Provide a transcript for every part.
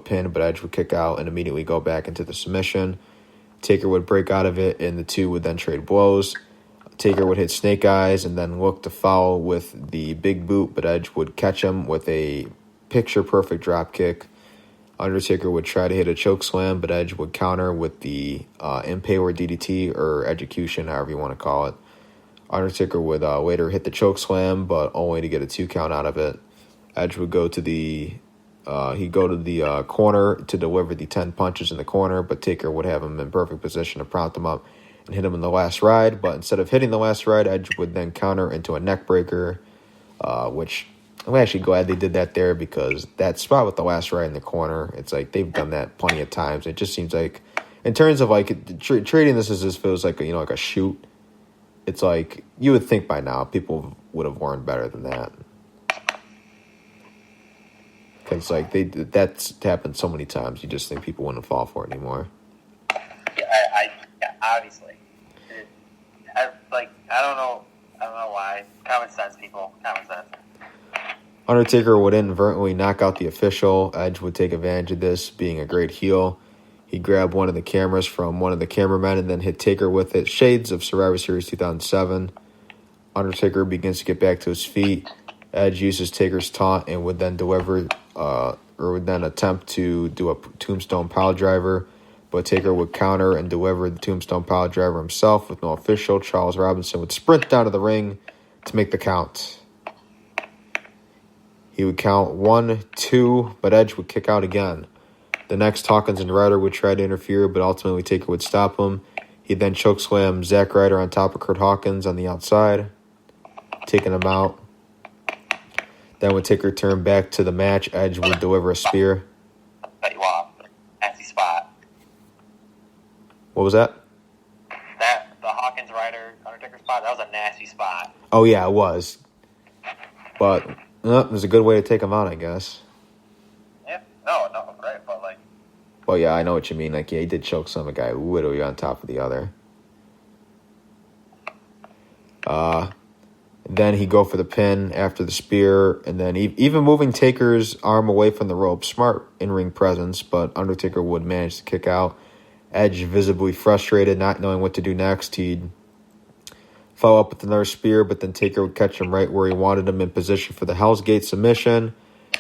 pin, but Edge would kick out and immediately go back into the submission. Taker would break out of it, and the two would then trade blows. Taker would hit Snake Eyes and then look to foul with the big boot, but Edge would catch him with a picture-perfect drop kick. Undertaker would try to hit a choke slam, but Edge would counter with the Impaler DDT, or execution, however you want to call it. Undertaker would later hit the choke slam, but only to get a 2 count out of it. Edge would go to the corner to deliver the 10 punches in the corner, but Taker would have him in perfect position to prompt him up and hit him in the last ride. But instead of hitting the last ride, Edge would then counter into a neck breaker, which I'm actually glad they did that there, because that spot with the last ride in the corner, it's like they've done that plenty of times. It just seems like, in terms of like treating this as if it was like like a shoot, it's like you would think by now people would have learned better than that. Because like that's happened so many times, you just think people wouldn't fall for it anymore. Yeah, obviously. I don't know why. Common sense, people. Common sense. Undertaker would inadvertently knock out the official. Edge would take advantage of this, being a great heel. He grabbed one of the cameras from one of the cameramen and then hit Taker with it. Shades of Survivor Series 2007. Undertaker begins to get back to his feet. Edge uses Taker's taunt and would then attempt to do a tombstone pile driver, but Taker would counter and deliver the tombstone pile driver himself with no official. Charles Robinson would sprint down to the ring to make the count. He would count 1, 2, but Edge would kick out again. The next, Hawkins and Ryder would try to interfere, but ultimately Taker would stop him. He then chokeslammed Zack Ryder on top of Kurt Hawkins on the outside, taking him out. Then when Taker turned back to the match, Edge would deliver a spear. Cut you off. Nasty spot. What was that? The Hawkins Ryder Undertaker spot, that was a nasty spot. Oh, yeah, it was. But it was a good way to take him out, I guess. Yeah, no, great, but like... Well, yeah, I know what you mean. Like, yeah, he did choke some guy literally on top of the other. Then he'd go for the pin after the spear, and then even moving Taker's arm away from the rope. Smart in-ring presence, but Undertaker would manage to kick out. Edge, visibly frustrated, not knowing what to do next, he'd follow up with another spear, but then Taker would catch him right where he wanted him, in position for the Hell's Gate submission.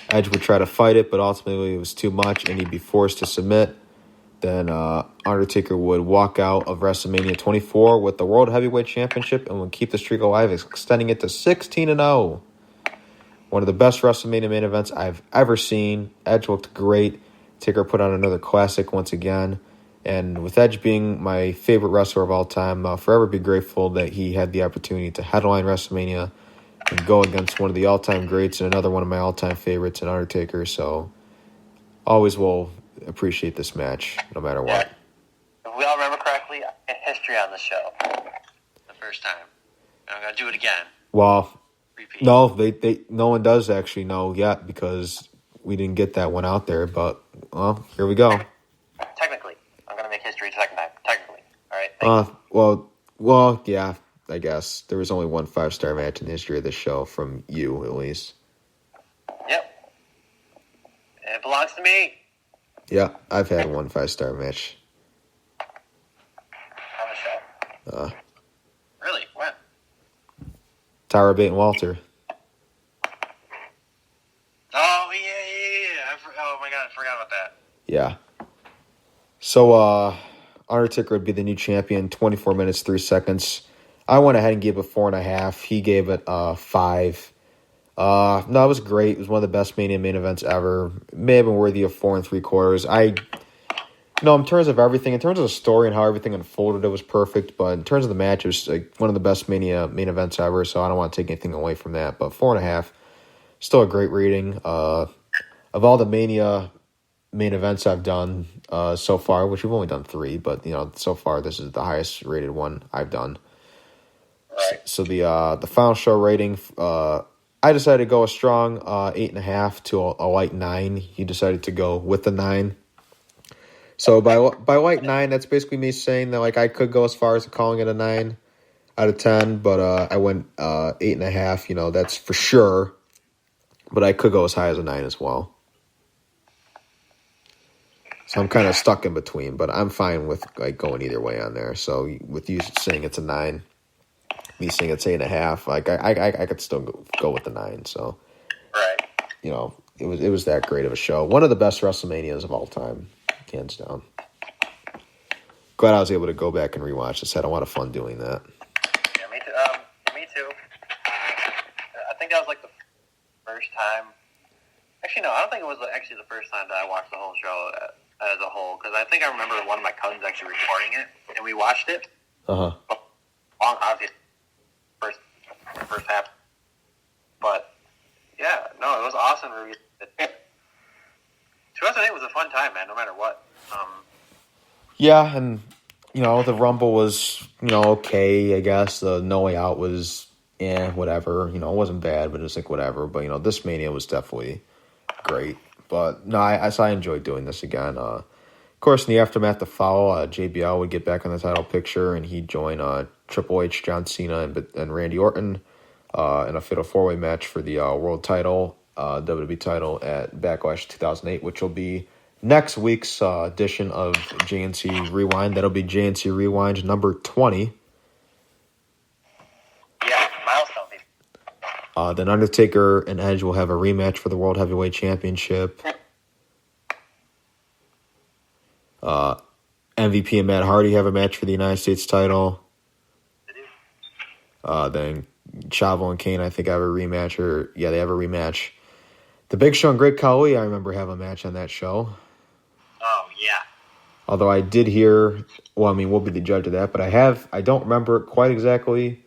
Edge would try to fight it, but ultimately it was too much, and he'd be forced to submit. Then Undertaker would walk out of WrestleMania 24 with the World Heavyweight Championship and would keep the streak alive, extending it to 16-0. One of the best WrestleMania main events I've ever seen. Edge looked great. Taker put on another classic once again. And with Edge being my favorite wrestler of all time, I'll forever be grateful that he had the opportunity to headline WrestleMania and go against one of the all-time greats and another one of my all-time favorites, an Undertaker. So always will appreciate this match, no matter what. If we all remember correctly, history on the show. The first time. And I'm going to do it again. Well, Repeat. no, no one does actually know yet, because we didn't get that one out there. But, well, here we go. Technically. I'm going to make history the second time. Technically. All right? Thank you. Well, yeah, I guess. There was only one 5-star match in the history of this show, from you, at least. Yep. And it belongs to me. Yeah, I've had one 5-star match. On the show? Really? When? Tyra Bate and Walter. Oh, yeah. Oh, my God, I forgot about that. Yeah. So, Undertaker would be the new champion, 24 minutes, 3 seconds. I went ahead and gave it 4.5. He gave it 5. No, it was great. It was one of the best Mania main events ever. It may have been worthy of 4 3/4. In terms of everything, in terms of the story and how everything unfolded, it was perfect. But in terms of the match, it was like one of the best Mania main events ever. So I don't want to take anything away from that. But 4.5, still a great rating. Of all the Mania main events I've done so far, which we've only done 3, but so far this is the highest rated one I've done. Right. So the final show rating. I decided to go a strong 8.5 to a light 9. He decided to go with the 9. So by light 9, that's basically me saying that I could go as far as calling it a 9 out of 10, but I went 8.5. That's for sure. But I could go as high as a 9 as well. So I'm kind of stuck in between, but I'm fine with like going either way on there. So with you saying it's a 9, me saying it's 8.5, like I could still go with the 9. So Right. you know, it was that great of a show. One of the best WrestleManias of all time, hands down. Glad I was able to go back and rewatch this. Had a lot of fun doing that. Yeah, me too. Me too. I think that was like the first time. Actually, no, I don't think it was actually the first time that I watched the whole show as a whole, because I think I remember one of my cousins actually recording it, and we watched it. Uh-huh. Obviously, first half. But, yeah, no, it was awesome. 2008 was a fun time, man, no matter what. Yeah, and, you know, the Rumble was, you know, okay, I guess. The No Way Out was, whatever. You know, it wasn't bad, but it was like whatever. But, you know, this Mania was definitely great. But, no, I enjoyed doing this again. Of course, in the aftermath of Foul, JBL would get back on the title picture, and he'd join Triple H, John Cena, and Randy Orton in a fatal four-way match for the world title, WWE title at Backlash 2008, which will be next week's edition of JNC Rewind. That'll be JNC Rewind number 20. Yeah, milestone. Then Undertaker and Edge will have a rematch for the World Heavyweight Championship. MVP and Matt Hardy have a match for the United States title. Then Chavo and Kane, I think, have a rematch. They have a rematch. The Big Show and Great Khali, I remember, have a match on that show. Oh, yeah. Although I did hear, well, I mean, we'll be the judge of that, but I don't remember it quite exactly.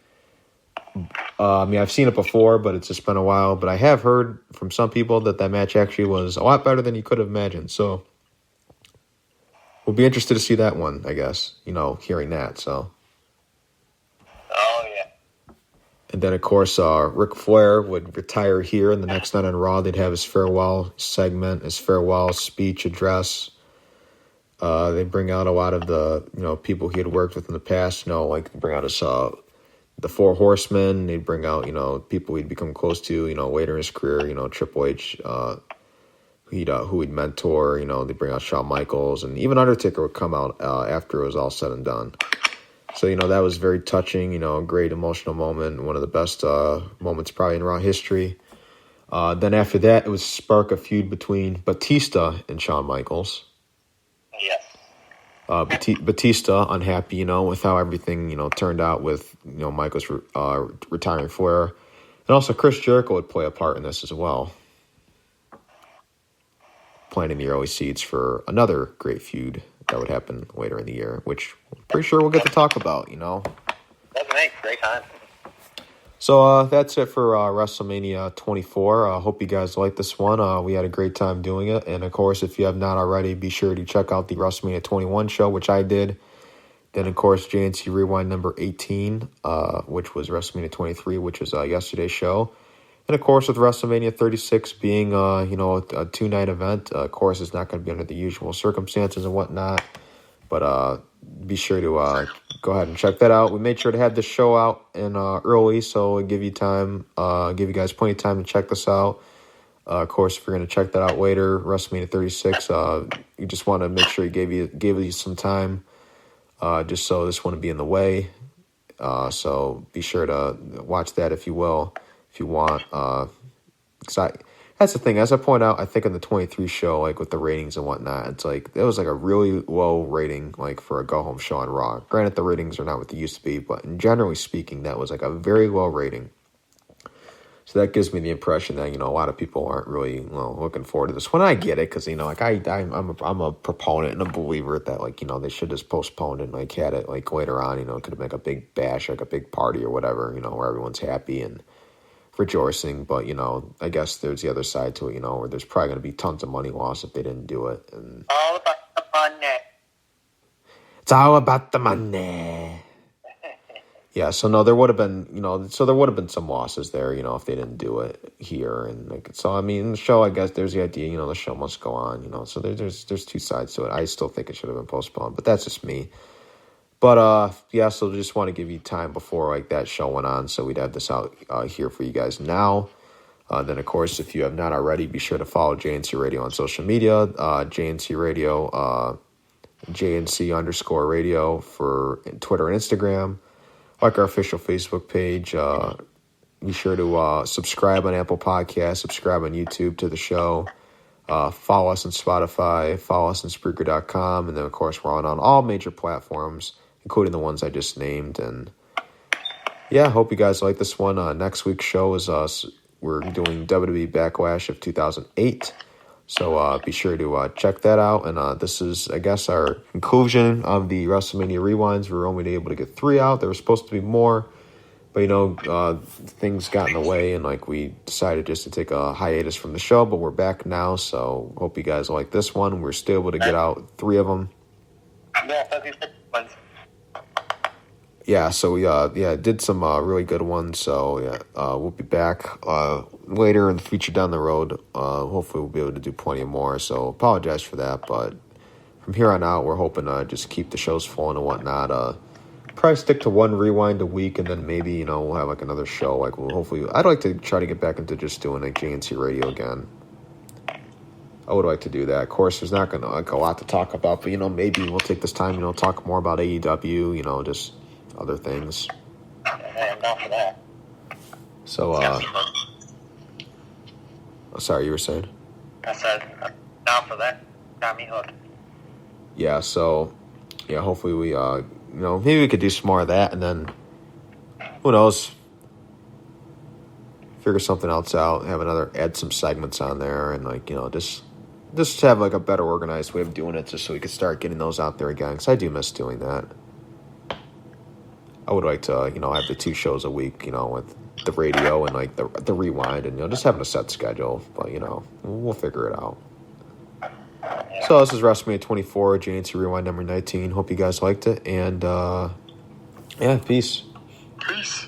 I mean, I've seen it before, but it's just been a while. But I have heard from some people that match actually was a lot better than you could have imagined. So we'll be interested to see that one, I guess, you know, hearing that. So. Oh, yeah. And then, of course, Ric Flair would retire here, and the next night on Raw, they'd have his farewell segment, his farewell speech address. They bring out a lot of the, you know, people he had worked with in the past. You know, like bring out his the Four Horsemen. They'd bring out, you know, people he'd become close to, you know, later in his career. You know, Triple H, who he'd mentor. You know, they bring out Shawn Michaels, and even Undertaker would come out after it was all said and done. So, you know, that was very touching. You know, a great emotional moment, one of the best moments probably in Raw history. Then after that, it would spark a feud between Batista and Shawn Michaels. Yes. Batista unhappy, you know, with how everything, you know, turned out with, you know, Michaels retiring Flair. And also Chris Jericho would play a part in this as well, planting the early seeds for another great feud that would happen later in the year, which I'm pretty sure we'll get to talk about, you know. Doesn't make great time. So that's it for WrestleMania 24. I hope you guys liked this one. We had a great time doing it. And, of course, if you have not already, be sure to check out the WrestleMania 21 show, which I did. Then, of course, JNC Rewind number 18, which was WrestleMania 23, which was yesterday's show. And, of course, with WrestleMania 36 being, you know, a two-night event, of course, it's not going to be under the usual circumstances and whatnot. But be sure to go ahead and check that out. We made sure to have this show out in early, so it'll give you time, give you guys plenty of time to check this out. Of course, if you're going to check that out later, WrestleMania 36, you just want to make sure you gave you some time, just so this wouldn't be in the way. So be sure to watch that if you will, if you want. That's the thing. As I point out, I think in the 23 show, like with the ratings and whatnot, it's like it was like a really low rating, like for a go home show on Raw. Granted, the ratings are not what they used to be, but generally speaking, that was like a very low rating. So that gives me the impression that, you know, a lot of people aren't really, you know, looking forward to this. When I get it, because, you know, like I'm a proponent and a believer that, like, you know, they should just postpone it and like had it like later on. You know, it could make a big bash, like a big party or whatever. You know, where everyone's happy and rejoicing. But, you know, I guess there's the other side to it, you know, where there's probably going to be tons of money lost if they didn't do it. And All about the money. it's all about the money. Yeah, so no, there would have been, you know, some losses there, you know, if they didn't do it here. And like, so I mean, the show, I guess there's the idea, you know, the show must go on, you know. So there's two sides to it. I still think it should have been postponed, but that's just me. But yeah, so just want to give you time before like that show went on, so we'd have this out here for you guys now. Then, of course, if you have not already, be sure to follow JNC Radio on social media. JNC Radio, JNC_radio for Twitter and Instagram. Like our official Facebook page. Be sure to subscribe on Apple Podcasts, subscribe on YouTube to the show. Follow us on Spotify, follow us on Spreaker.com, and then, of course, we're on all major platforms, including the ones I just named. And, yeah, hope you guys like this one. Next week's show is we're doing WWE Backlash of 2008. So be sure to check that out. And this is, I guess, our conclusion of the WrestleMania Rewinds. We were only able to get 3 out. There were supposed to be more. But, things got in the way, and, we decided just to take a hiatus from the show. But we're back now, so hope you guys like this one. We're still able to get out 3 of them. Yeah, so we did some really good ones. So, we'll be back later in the future down the road. Hopefully we'll be able to do plenty more. So, apologize for that. But from here on out, we're hoping to just keep the shows flowing and whatnot. Probably stick to 1 rewind a week, and then maybe, we'll have another show. We'll hopefully, I'd like to try to get back into just doing JNC Radio again. I would like to do that. Of course, there's not going to a lot to talk about, but maybe we'll take this time, talk more about AEW, just other things. I'm down for that. So, sorry, you were saying? I said, I'm down for that. Got me hooked. Yeah, so, hopefully we, maybe we could do some more of that, and then, who knows, figure something else out, add some segments on there, and, just have, a better organized way of doing it, just so we could start getting those out there again, because I do miss doing that. I would like to, have the 2 shows a week, with the radio and, the rewind, and, just having a set schedule, but, we'll figure it out. So this is WrestleMania 24, JNC Rewind number 19. Hope you guys liked it, and peace. Peace.